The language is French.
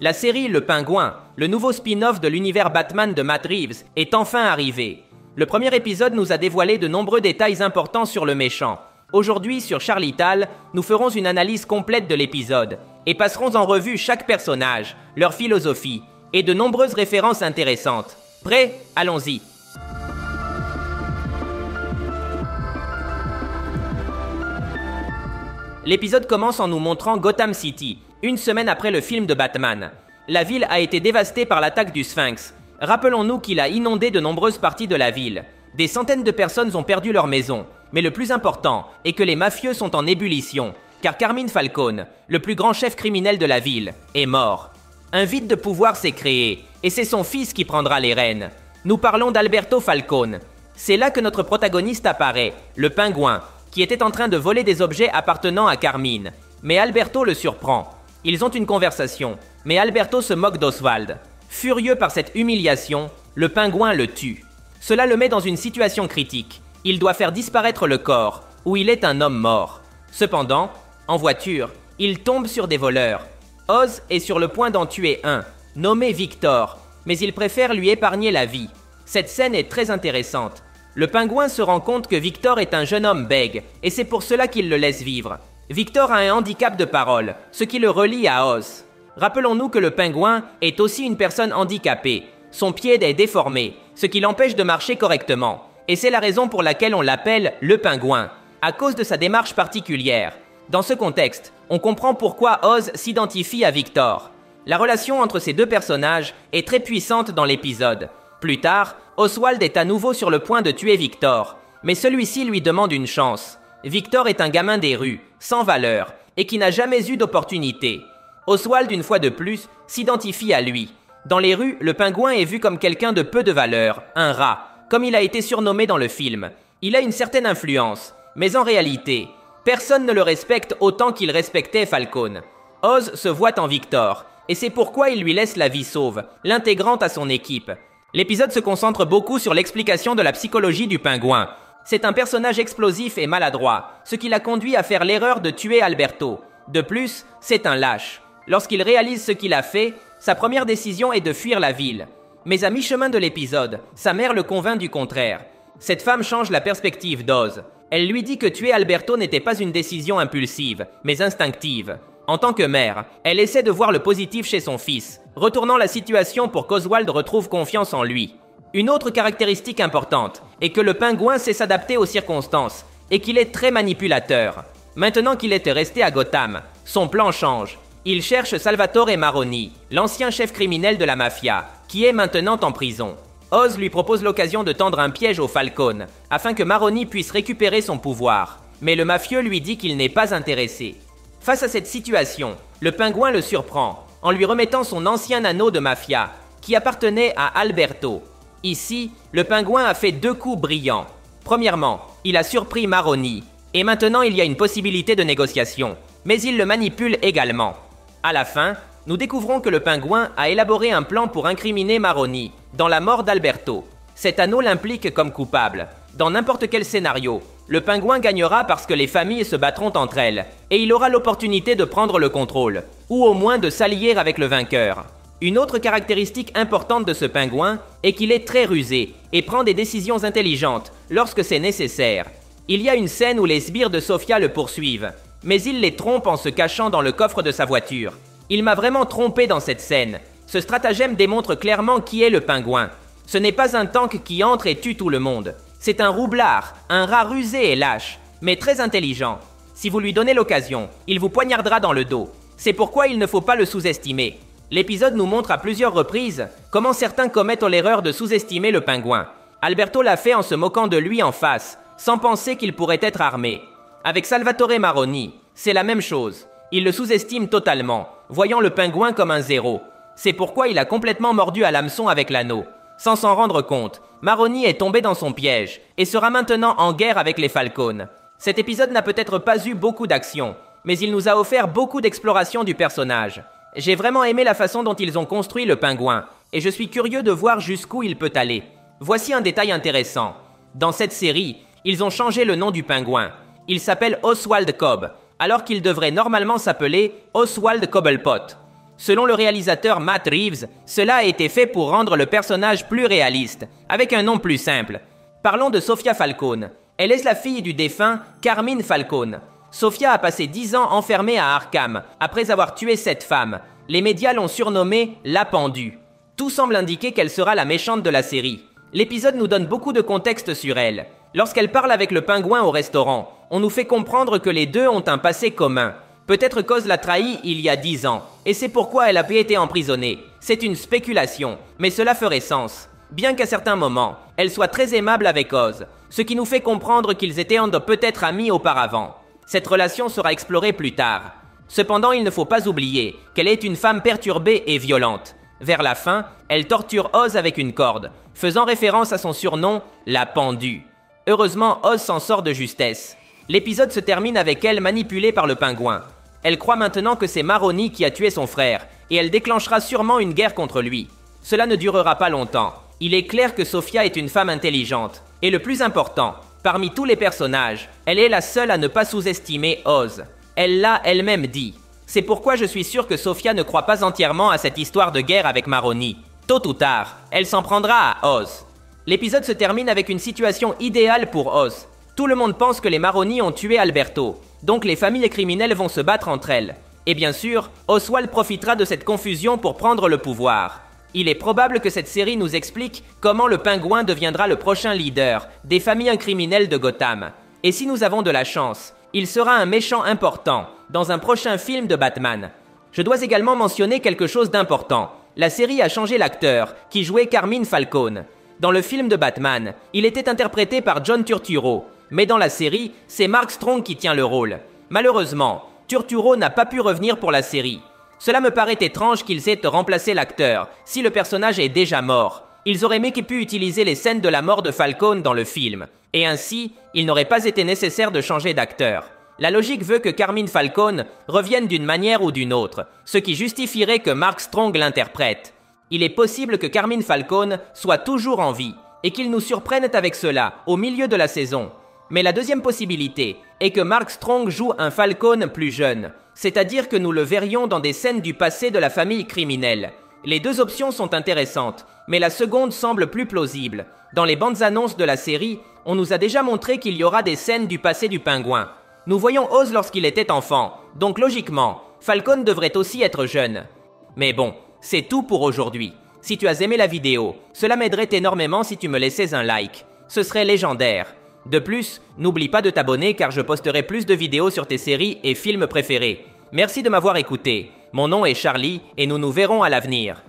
La série Le Pingouin, le nouveau spin-off de l'univers Batman de Matt Reeves, est enfin arrivé. Le premier épisode nous a dévoilé de nombreux détails importants sur le méchant. Aujourd'hui, sur Charlie-Tal, nous ferons une analyse complète de l'épisode et passerons en revue chaque personnage, leur philosophie et de nombreuses références intéressantes. Prêt? Allons-y. L'épisode commence en nous montrant Gotham City, une semaine après le film de Batman. La ville a été dévastée par l'attaque du Sphinx. Rappelons-nous qu'il a inondé de nombreuses parties de la ville. Des centaines de personnes ont perdu leur maison. Mais le plus important est que les mafieux sont en ébullition, car Carmine Falcone, le plus grand chef criminel de la ville, est mort. Un vide de pouvoir s'est créé, et c'est son fils qui prendra les rênes. Nous parlons d'Alberto Falcone. C'est là que notre protagoniste apparaît, le pingouin, qui était en train de voler des objets appartenant à Carmine. Mais Alberto le surprend. Ils ont une conversation, mais Alberto se moque d'Oswald. Furieux par cette humiliation, le pingouin le tue. Cela le met dans une situation critique. Il doit faire disparaître le corps, où il est un homme mort. Cependant, en voiture, il tombe sur des voleurs. Oz est sur le point d'en tuer un, nommé Victor, mais il préfère lui épargner la vie. Cette scène est très intéressante. Le pingouin se rend compte que Victor est un jeune homme bègue, et c'est pour cela qu'il le laisse vivre. Victor a un handicap de parole, ce qui le relie à Oz. Rappelons-nous que le pingouin est aussi une personne handicapée. Son pied est déformé, ce qui l'empêche de marcher correctement. Et c'est la raison pour laquelle on l'appelle le pingouin, à cause de sa démarche particulière. Dans ce contexte, on comprend pourquoi Oz s'identifie à Victor. La relation entre ces deux personnages est très puissante dans l'épisode. Plus tard, Oswald est à nouveau sur le point de tuer Victor, mais celui-ci lui demande une chance. Victor est un gamin des rues, sans valeur, et qui n'a jamais eu d'opportunité. Oswald, une fois de plus, s'identifie à lui. Dans les rues, le pingouin est vu comme quelqu'un de peu de valeur, un rat, comme il a été surnommé dans le film. Il a une certaine influence, mais en réalité, personne ne le respecte autant qu'il respectait Falcone. Oz se voit en Victor, et c'est pourquoi il lui laisse la vie sauve, l'intégrant à son équipe. L'épisode se concentre beaucoup sur l'explication de la psychologie du pingouin. C'est un personnage explosif et maladroit, ce qui l'a conduit à faire l'erreur de tuer Alberto. De plus, c'est un lâche. Lorsqu'il réalise ce qu'il a fait, sa première décision est de fuir la ville. Mais à mi-chemin de l'épisode, sa mère le convainc du contraire. Cette femme change la perspective d'Oz. Elle lui dit que tuer Alberto n'était pas une décision impulsive, mais instinctive. En tant que mère, elle essaie de voir le positif chez son fils, retournant la situation pour qu'Oswald retrouve confiance en lui. Une autre caractéristique importante est que le pingouin sait s'adapter aux circonstances et qu'il est très manipulateur. Maintenant qu'il est resté à Gotham, son plan change. Il cherche Salvatore Maroni, l'ancien chef criminel de la mafia, qui est maintenant en prison. Oz lui propose l'occasion de tendre un piège au Falcone, afin que Maroni puisse récupérer son pouvoir. Mais le mafieux lui dit qu'il n'est pas intéressé. Face à cette situation, le pingouin le surprend, en lui remettant son ancien anneau de mafia, qui appartenait à Alberto. Ici, le pingouin a fait deux coups brillants. Premièrement, il a surpris Maroni, et maintenant il y a une possibilité de négociation, mais il le manipule également. À la fin, nous découvrons que le pingouin a élaboré un plan pour incriminer Maroni dans la mort d'Alberto. Cet anneau l'implique comme coupable. Dans n'importe quel scénario, le pingouin gagnera parce que les familles se battront entre elles, et il aura l'opportunité de prendre le contrôle, ou au moins de s'allier avec le vainqueur. Une autre caractéristique importante de ce pingouin est qu'il est très rusé et prend des décisions intelligentes lorsque c'est nécessaire. Il y a une scène où les sbires de Sofia le poursuivent, mais il les trompe en se cachant dans le coffre de sa voiture. Il m'a vraiment trompé dans cette scène. Ce stratagème démontre clairement qui est le pingouin. Ce n'est pas un tank qui entre et tue tout le monde. C'est un roublard, un rat rusé et lâche, mais très intelligent. Si vous lui donnez l'occasion, il vous poignardera dans le dos. C'est pourquoi il ne faut pas le sous-estimer. L'épisode nous montre à plusieurs reprises comment certains commettent l'erreur de sous-estimer le pingouin. Alberto l'a fait en se moquant de lui en face, sans penser qu'il pourrait être armé. Avec Salvatore Maroni, c'est la même chose. Il le sous-estime totalement, voyant le pingouin comme un zéro. C'est pourquoi il a complètement mordu à l'hameçon avec l'anneau. Sans s'en rendre compte, Maroni est tombé dans son piège et sera maintenant en guerre avec les Falcone. Cet épisode n'a peut-être pas eu beaucoup d'action, mais il nous a offert beaucoup d'exploration du personnage. J'ai vraiment aimé la façon dont ils ont construit le pingouin, et je suis curieux de voir jusqu'où il peut aller. Voici un détail intéressant. Dans cette série, ils ont changé le nom du pingouin. Il s'appelle Oswald Cobb, alors qu'il devrait normalement s'appeler Oswald Cobblepot. Selon le réalisateur Matt Reeves, cela a été fait pour rendre le personnage plus réaliste, avec un nom plus simple. Parlons de Sofia Falcone. Elle est la fille du défunt Carmine Falcone. Sofia a passé 10 ans enfermée à Arkham, après avoir tué 7 femmes. Les médias l'ont surnommée la pendue. Tout semble indiquer qu'elle sera la méchante de la série. L'épisode nous donne beaucoup de contexte sur elle. Lorsqu'elle parle avec le pingouin au restaurant, on nous fait comprendre que les deux ont un passé commun. Peut-être qu'Oz l'a trahi il y a 10 ans, et c'est pourquoi elle a été emprisonnée. C'est une spéculation, mais cela ferait sens. Bien qu'à certains moments, elle soit très aimable avec Oz, ce qui nous fait comprendre qu'ils étaient peut-être amis auparavant. Cette relation sera explorée plus tard. Cependant, il ne faut pas oublier qu'elle est une femme perturbée et violente. Vers la fin, elle torture Oz avec une corde, faisant référence à son surnom, la pendue. Heureusement, Oz s'en sort de justesse. L'épisode se termine avec elle manipulée par le pingouin. Elle croit maintenant que c'est Maroni qui a tué son frère, et elle déclenchera sûrement une guerre contre lui. Cela ne durera pas longtemps. Il est clair que Sofia est une femme intelligente. Et le plus important, parmi tous les personnages, elle est la seule à ne pas sous-estimer Oz. Elle l'a elle-même dit. C'est pourquoi je suis sûr que Sofia ne croit pas entièrement à cette histoire de guerre avec Maroni. Tôt ou tard, elle s'en prendra à Oz. L'épisode se termine avec une situation idéale pour Oz. Tout le monde pense que les Maroni ont tué Alberto, donc les familles criminelles vont se battre entre elles. Et bien sûr, Oswald profitera de cette confusion pour prendre le pouvoir. Il est probable que cette série nous explique comment le pingouin deviendra le prochain leader des familles criminelles de Gotham. Et si nous avons de la chance, il sera un méchant important dans un prochain film de Batman. Je dois également mentionner quelque chose d'important. La série a changé l'acteur qui jouait Carmine Falcone. Dans le film de Batman, il était interprété par John Turturro, mais dans la série, c'est Mark Strong qui tient le rôle. Malheureusement, Turturro n'a pas pu revenir pour la série. Cela me paraît étrange qu'ils aient remplacé l'acteur, si le personnage est déjà mort. Ils auraient aimé qu'il pu utiliser les scènes de la mort de Falcone dans le film, et ainsi, il n'aurait pas été nécessaire de changer d'acteur. La logique veut que Carmine Falcone revienne d'une manière ou d'une autre, ce qui justifierait que Mark Strong l'interprète. Il est possible que Carmine Falcone soit toujours en vie, et qu'il nous surprenne avec cela, au milieu de la saison. Mais la deuxième possibilité est que Mark Strong joue un Falcone plus jeune, c'est-à-dire que nous le verrions dans des scènes du passé de la famille criminelle. Les deux options sont intéressantes, mais la seconde semble plus plausible. Dans les bandes annonces de la série, on nous a déjà montré qu'il y aura des scènes du passé du pingouin. Nous voyons Oz lorsqu'il était enfant, donc logiquement, Falcone devrait aussi être jeune. Mais bon, c'est tout pour aujourd'hui. Si tu as aimé la vidéo, cela m'aiderait énormément si tu me laissais un like. Ce serait légendaire. De plus, n'oublie pas de t'abonner car je posterai plus de vidéos sur tes séries et films préférés. Merci de m'avoir écouté. Mon nom est Charlie et nous nous verrons à l'avenir.